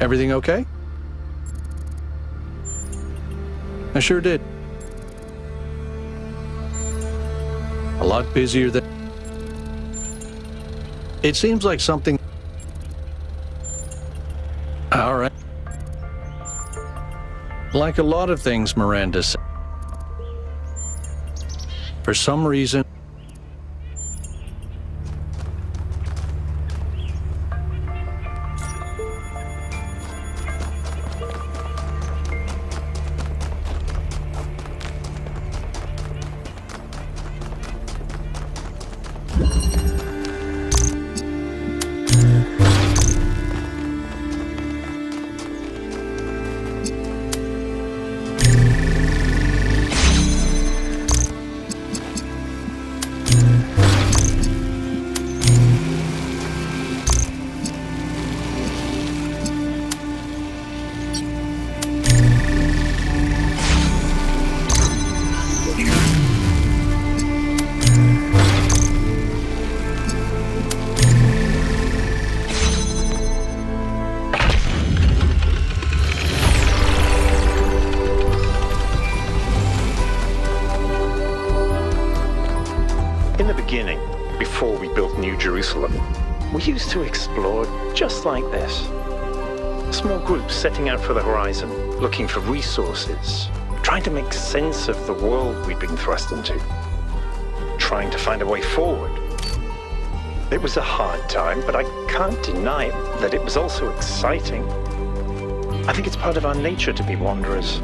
Everything okay? I sure did. A lot busier than... It seems like something... All right. Like a lot of things Miranda said. For some reason... In the beginning, before we built New Jerusalem, we used to explore just like this. Small groups setting out for the horizon, looking for resources, trying to make sense of the world we'd been thrust into, trying to find a way forward. It was a hard time, but I can't deny that it was also exciting. I think it's part of our nature to be wanderers.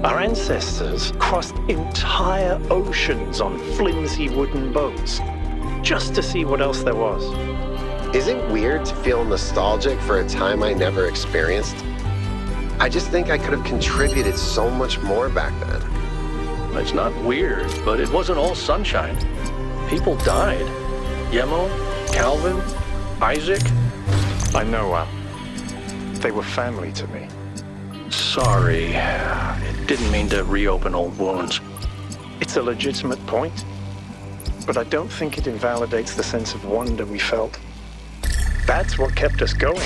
Our ancestors crossed entire oceans on flimsy wooden boats just to see what else there was. Is it weird to feel nostalgic for a time I never experienced? I just think I could have contributed so much more back then. It's not weird, but it wasn't all sunshine. People died. Yemo, Calvin, Isaac. I know, they were family to me. Sorry. Didn't mean to reopen old wounds. It's a legitimate point, but I don't think it invalidates the sense of wonder we felt. That's what kept us going.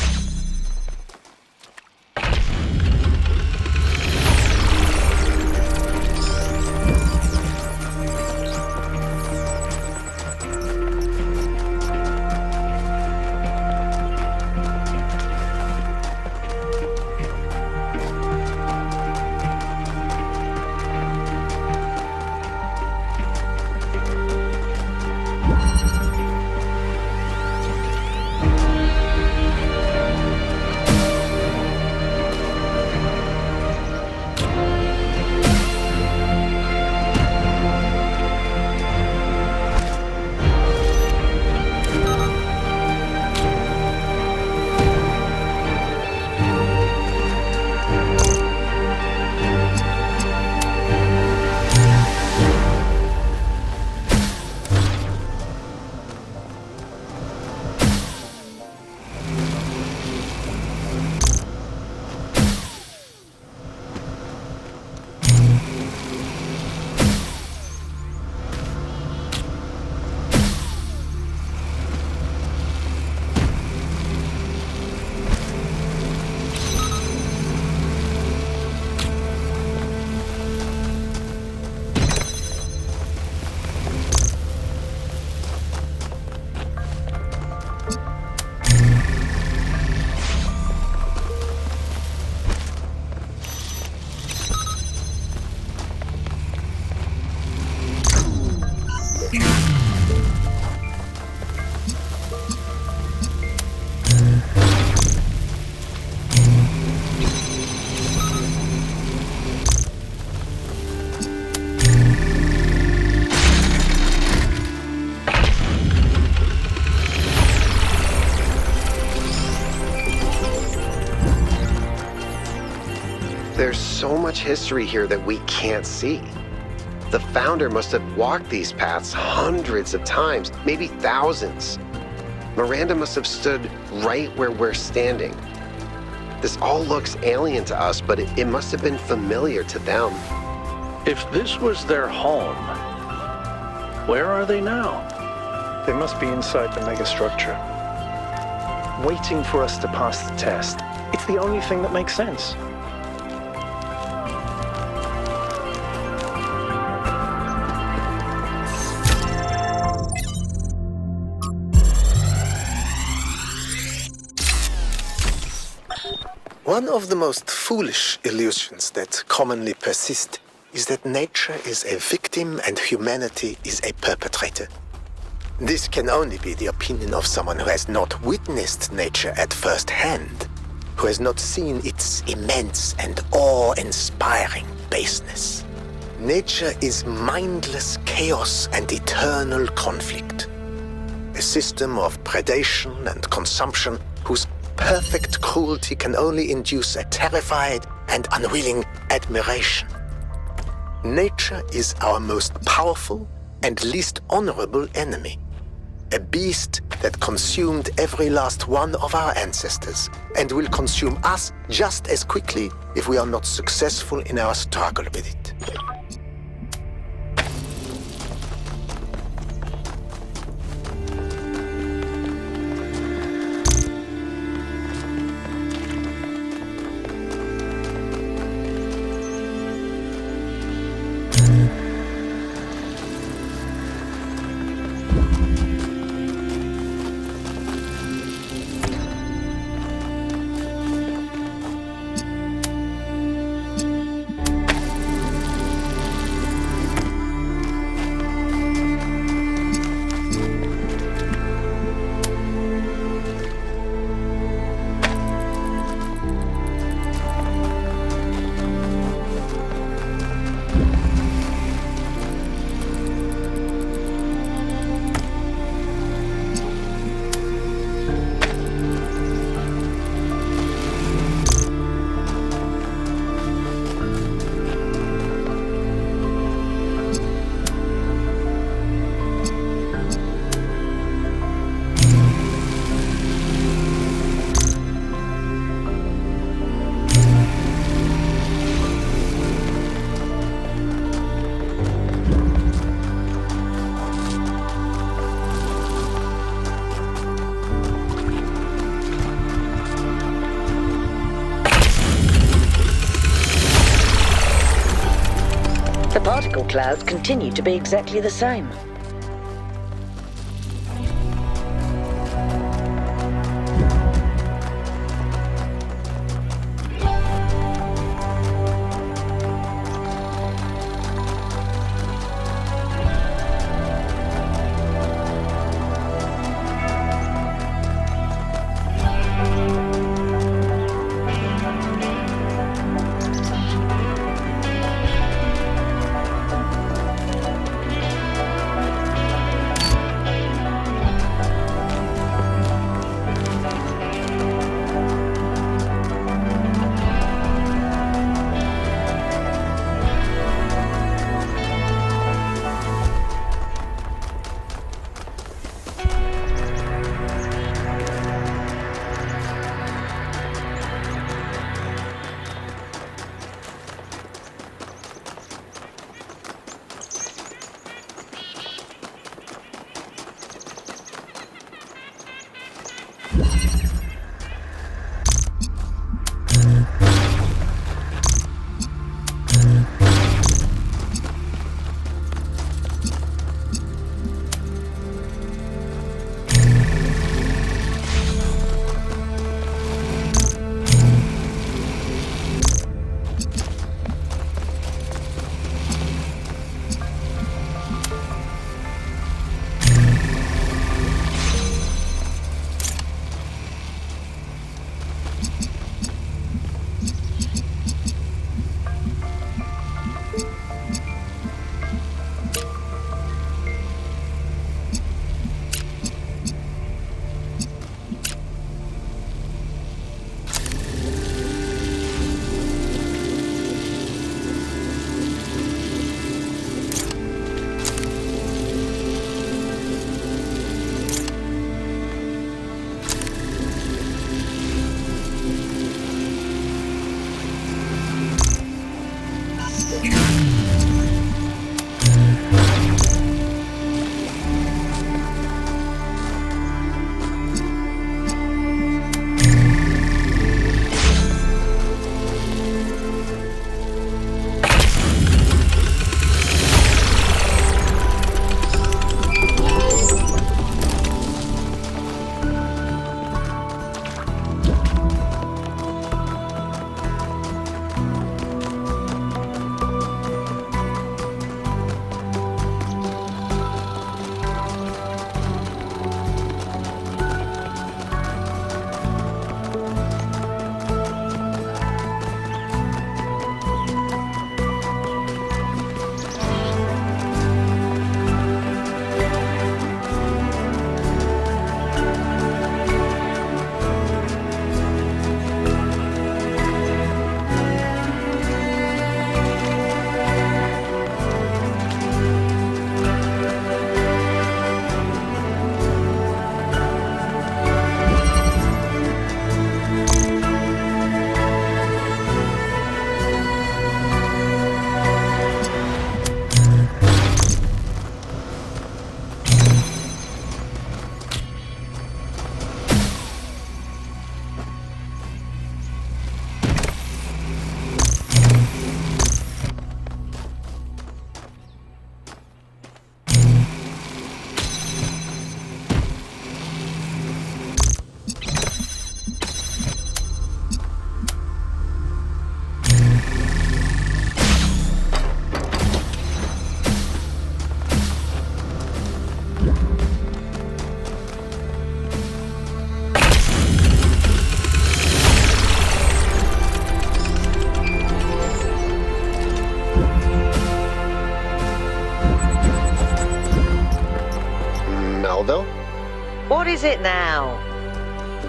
There's so much history here that we can't see. The founder must have walked these paths hundreds of times, maybe thousands. Miranda must have stood right where we're standing. This all looks alien to us, but it must have been familiar to them. If this was their home, where are they now? They must be inside the megastructure, waiting for us to pass the test. It's the only thing that makes sense. One of the most foolish illusions that commonly persist is that nature is a victim and humanity is a perpetrator. This can only be the opinion of someone who has not witnessed nature at first hand, who has not seen its immense and awe-inspiring baseness. Nature is mindless chaos and eternal conflict. A system of predation and consumption whose perfect cruelty can only induce a terrified and unwilling admiration. Nature is our most powerful and least honorable enemy. A beast that consumed every last one of our ancestors and will consume us just as quickly if we are not successful in our struggle with it. The particle clouds continue to be exactly the same. What is it now?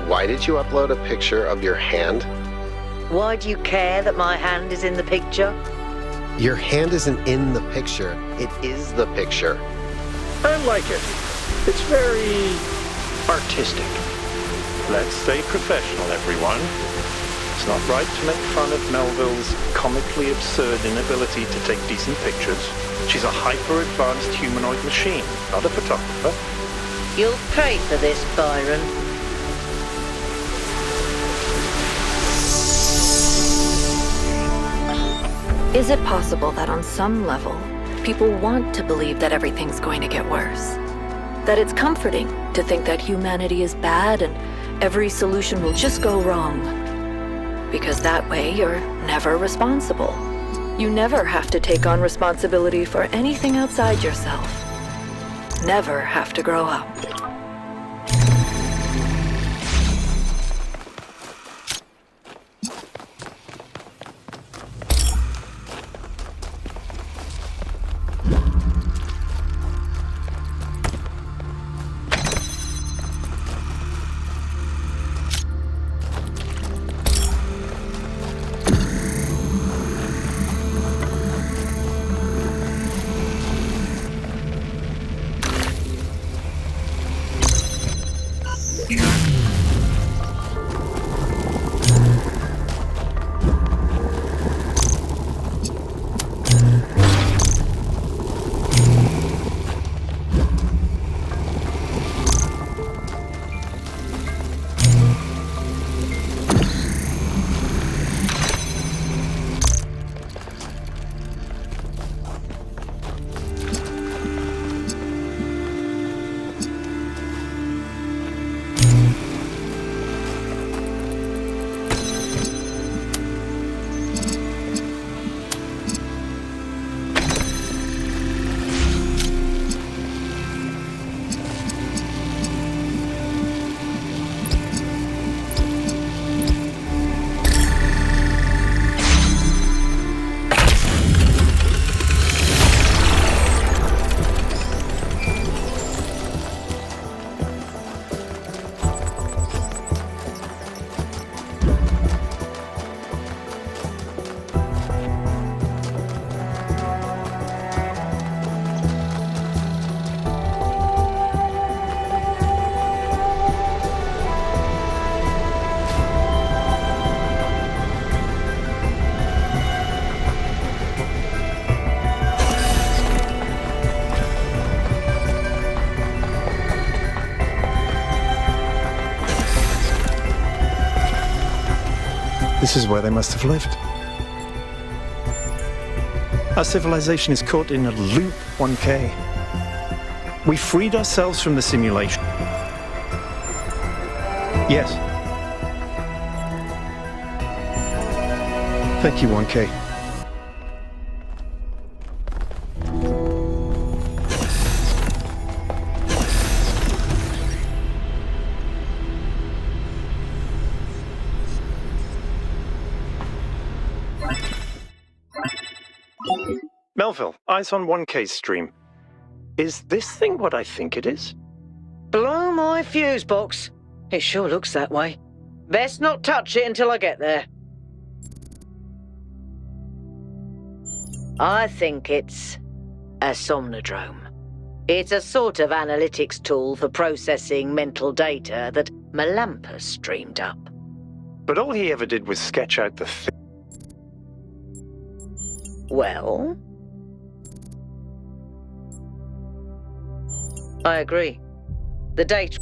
Why did you upload a picture of your hand? Why do you care that my hand is in the picture? Your hand isn't in the picture. It is the picture. I like it. It's very artistic. Let's stay professional, everyone. It's not right to make fun of Melville's comically absurd inability to take decent pictures. She's a hyper-advanced humanoid machine, not a photographer. You'll pay for this, Byron. Is it possible that on some level, people want to believe that everything's going to get worse? That it's comforting to think that humanity is bad and every solution will just go wrong? Because that way you're never responsible. You never have to take on responsibility for anything outside yourself. Never have to grow up. This is where they must have lived. Our civilization is caught in a loop, 1K. We freed ourselves from the simulation. Yes. Thank you, 1K. Melville, eyes on 1K's stream. Is this thing what I think it is? Blow my fuse box. It sure looks that way. Best not touch it until I get there. I think it's a somnodrome. It's a sort of analytics tool for processing mental data that Melampus streamed up. But all he ever did was sketch out the thing. Well, I agree. The data...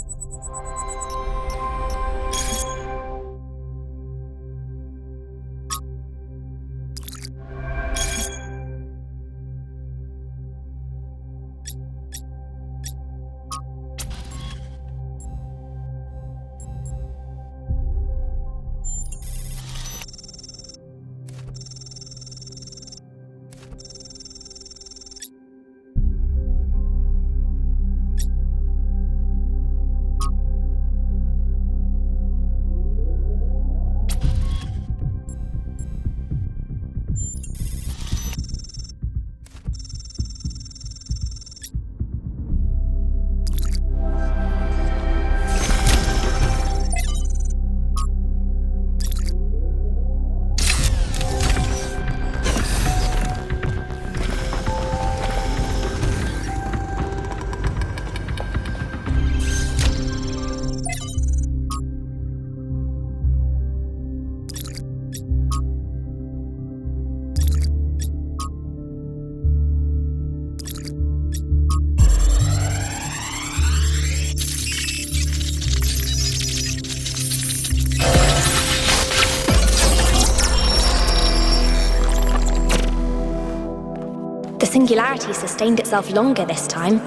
The singularity sustained itself longer this time.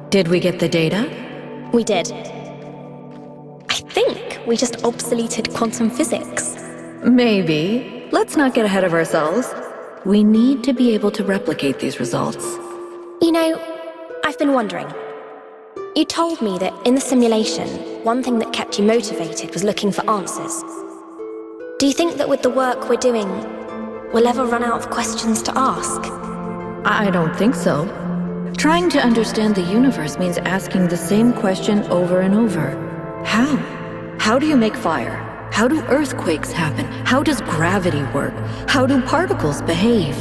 Did we get the data? We did. I think we just obsoleted quantum physics. Maybe. Let's not get ahead of ourselves. We need to be able to replicate these results. You know, I've been wondering. You told me that in the simulation, one thing that kept you motivated was looking for answers. Do you think that with the work we're doing, we'll ever run out of questions to ask? I don't think so. Trying to understand the universe means asking the same question over and over. How? How do you make fire? How do earthquakes happen? How does gravity work? How do particles behave?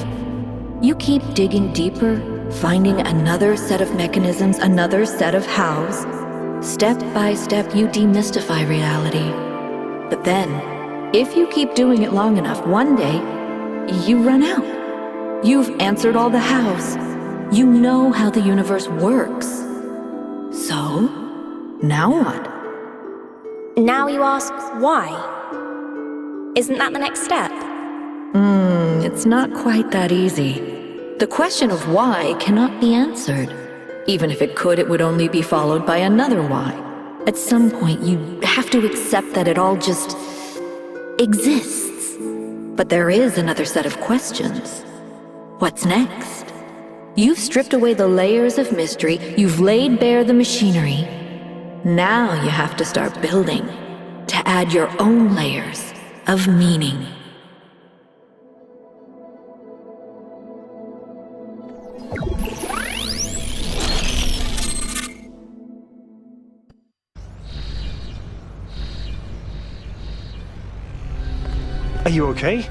You keep digging deeper, finding another set of mechanisms, another set of hows. Step by step, you demystify reality. But then, if you keep doing it long enough, one day, you run out. You've answered all the hows. You know how the universe works. So, now what? Now you ask why? Isn't that the next step? It's not quite that easy. The question of why cannot be answered. Even if it could, it would only be followed by another why. At some point, you have to accept that it all just exists. But there is another set of questions. What's next? You've stripped away the layers of mystery, you've laid bare the machinery. Now you have to start building, to add your own layers of meaning. Are you okay?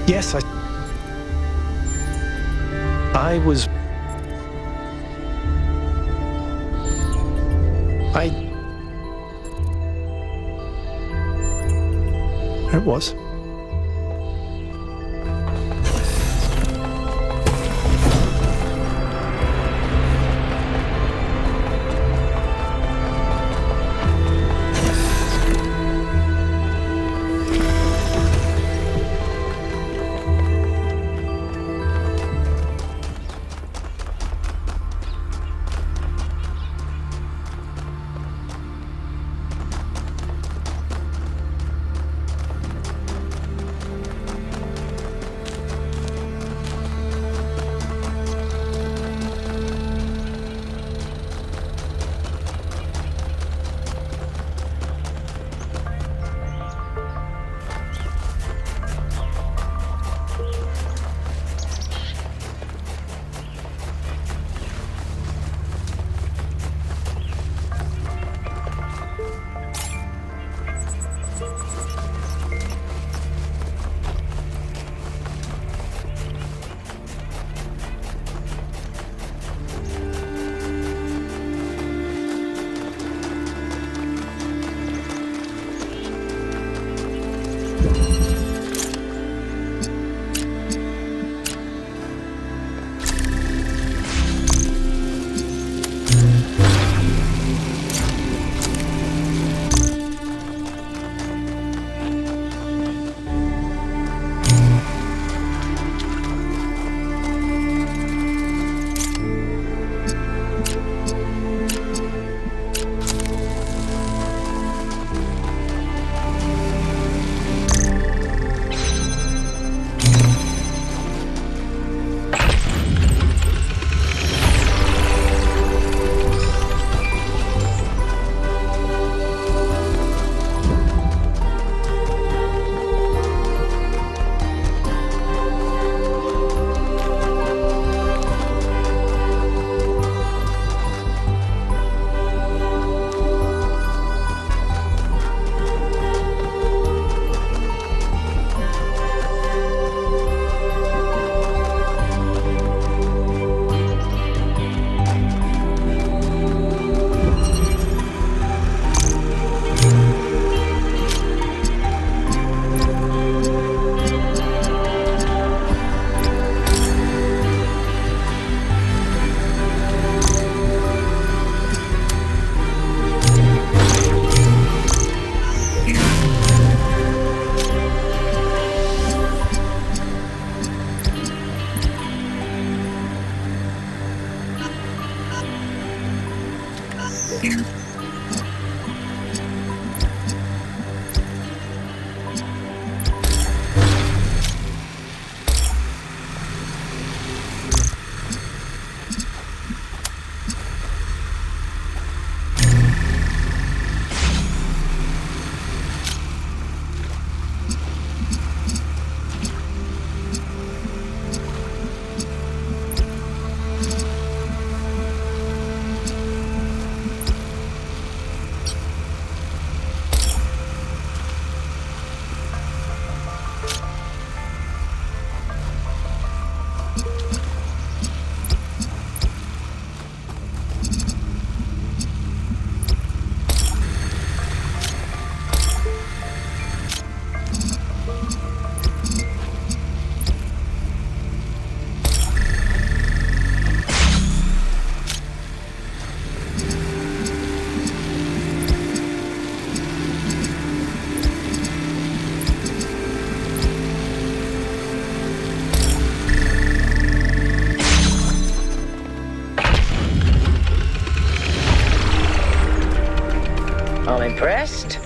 Yes, I was... It was. Impressed?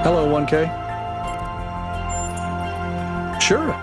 Hello, 1K. Sure.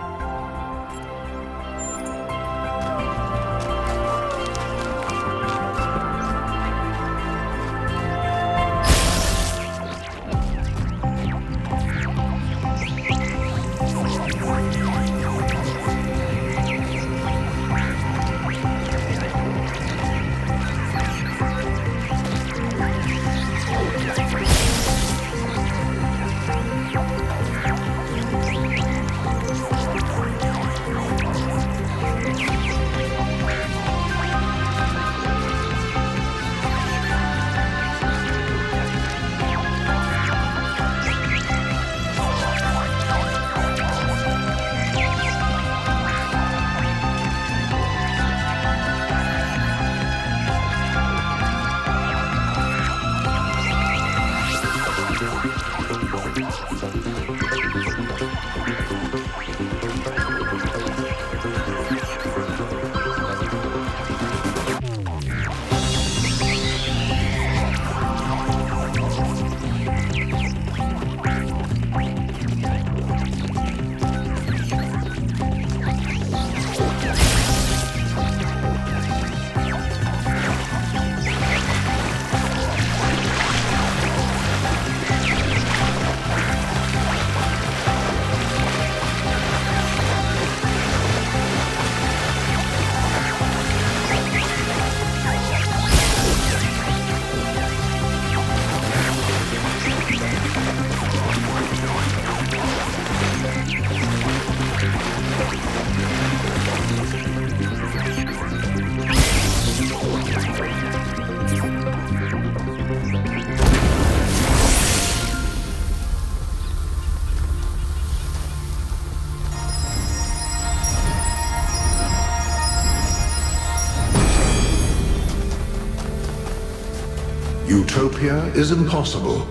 Utopia is impossible,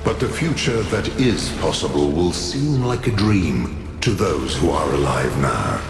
but the future that is possible will seem like a dream to those who are alive now.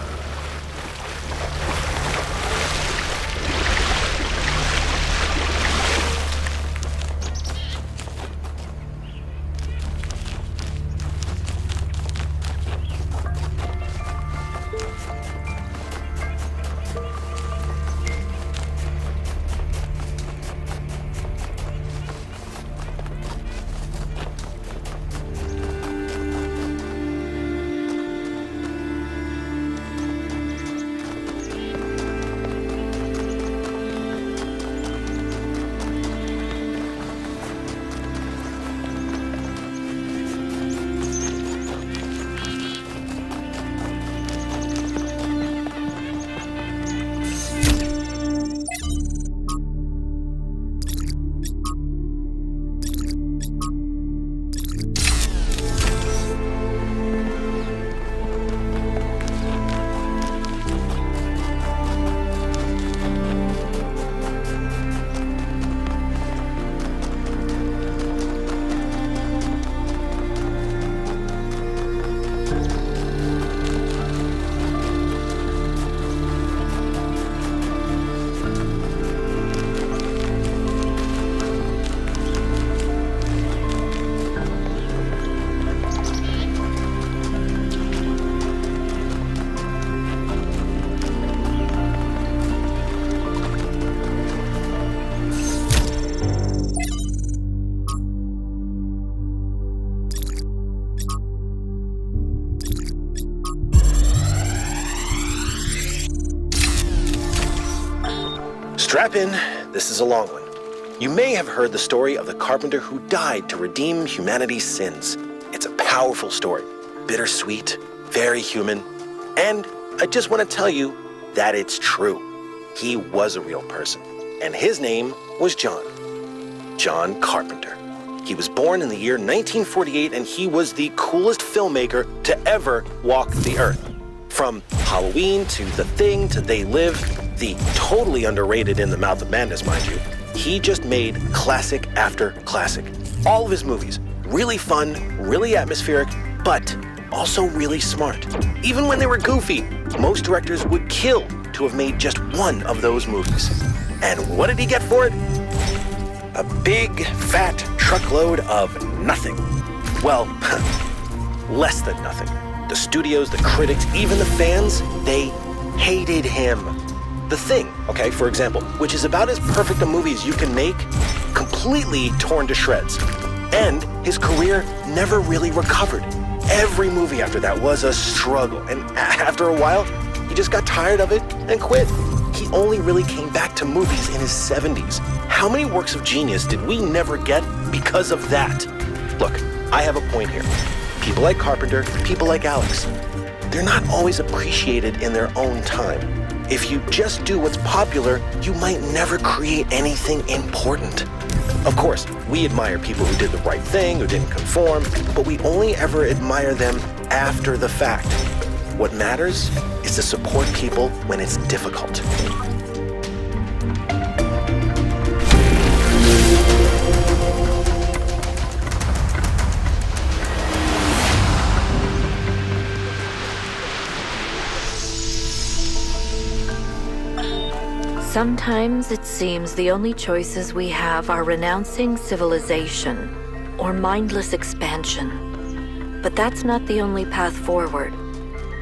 Strap in, this is a long one. You may have heard the story of the carpenter who died to redeem humanity's sins. It's a powerful story, bittersweet, very human, and I just want to tell you that it's true. He was a real person, and his name was John Carpenter. He was born in the year 1948, and he was the coolest filmmaker to ever walk the earth. From Halloween to The Thing to They Live, the totally underrated In the Mouth of Madness, mind you, he just made classic after classic. All of his movies, really fun, really atmospheric, but also really smart. Even when they were goofy, most directors would kill to have made just one of those movies. And what did he get for it? A big, fat truckload of nothing. Well, less than nothing. The studios, the critics, even the fans, they hated him. The Thing, okay, for example, which is about as perfect a movie as you can make, completely torn to shreds. And his career never really recovered. Every movie after that was a struggle, and after a while, he just got tired of it and quit. He only really came back to movies in his 70s. How many works of genius did we never get because of that? Look, I have a point here. People like Carpenter, people like Alex, they're not always appreciated in their own time. If you just do what's popular, you might never create anything important. Of course, we admire people who did the right thing, who didn't conform, but we only ever admire them after the fact. What matters is to support people when it's difficult. Sometimes it seems the only choices we have are renouncing civilization or mindless expansion. But that's not the only path forward.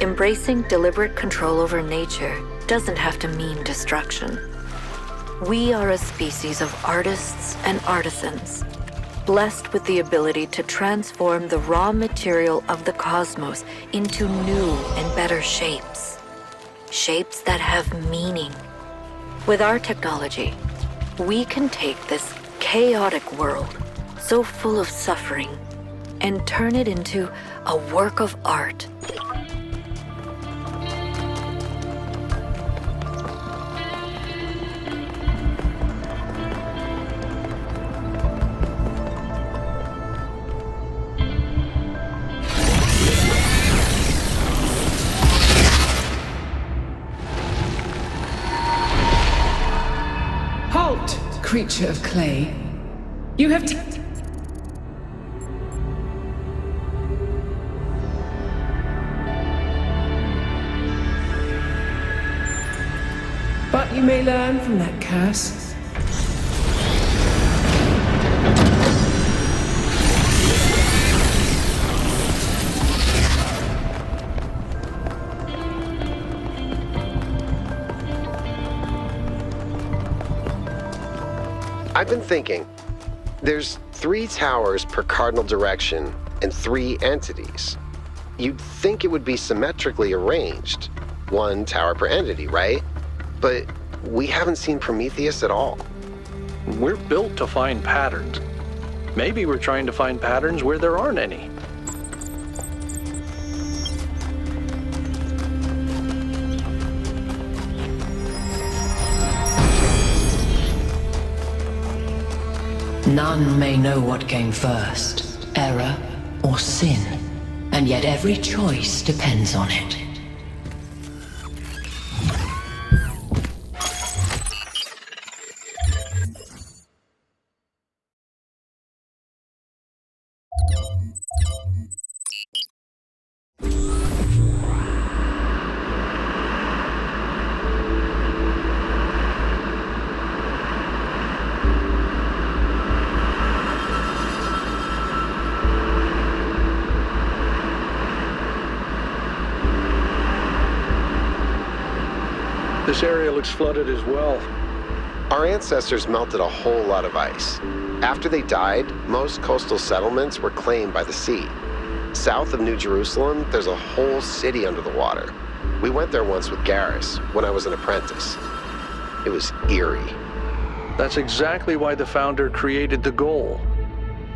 Embracing deliberate control over nature doesn't have to mean destruction. We are a species of artists and artisans, blessed with the ability to transform the raw material of the cosmos into new and better shapes. Shapes that have meaning. With our technology, we can take this chaotic world, so full of suffering, and turn it into a work of art. Creature of clay, you have but you may learn from that curse. I've been thinking, there's 3 towers per cardinal direction and 3 entities. You'd think it would be symmetrically arranged, 1 tower per entity, right? But we haven't seen Prometheus at all. We're built to find patterns. Maybe we're trying to find patterns where there aren't any. None may know what came first, error or sin, and yet every choice depends on it. This area looks flooded as well. Our ancestors melted a whole lot of ice. After they died, most coastal settlements were claimed by the sea. South of New Jerusalem, there's a whole city under the water. We went there once with Garrus when I was an apprentice. It was eerie. That's exactly why the Founder created the goal.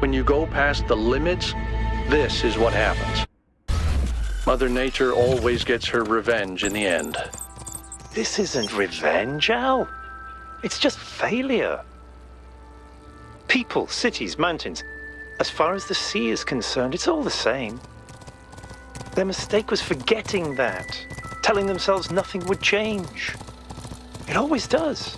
When you go past the limits, this is what happens. Mother Nature always gets her revenge in the end. This isn't revenge, Al. It's just failure. People, cities, mountains. As far as the sea is concerned, it's all the same. Their mistake was forgetting that, telling themselves nothing would change. It always does.